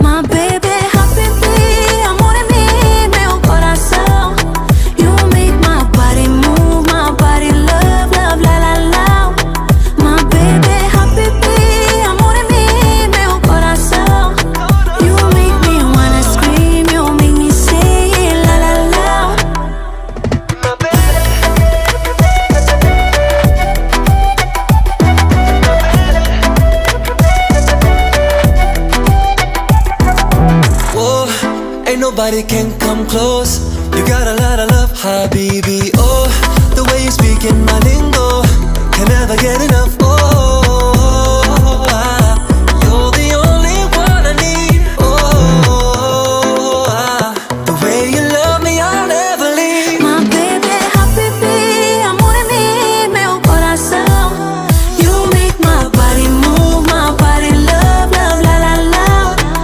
My baby, habibi, amore mio corazón. You make my body move, my body love, love, la la la. My baby, habibi, amore mio corazón. You make me wanna scream, you make me say it, la la la. Whoa, ain't nobody can come close. You got a lot of love, habibi. Oh, the way you speak in my lingo, can never get enough. Oh,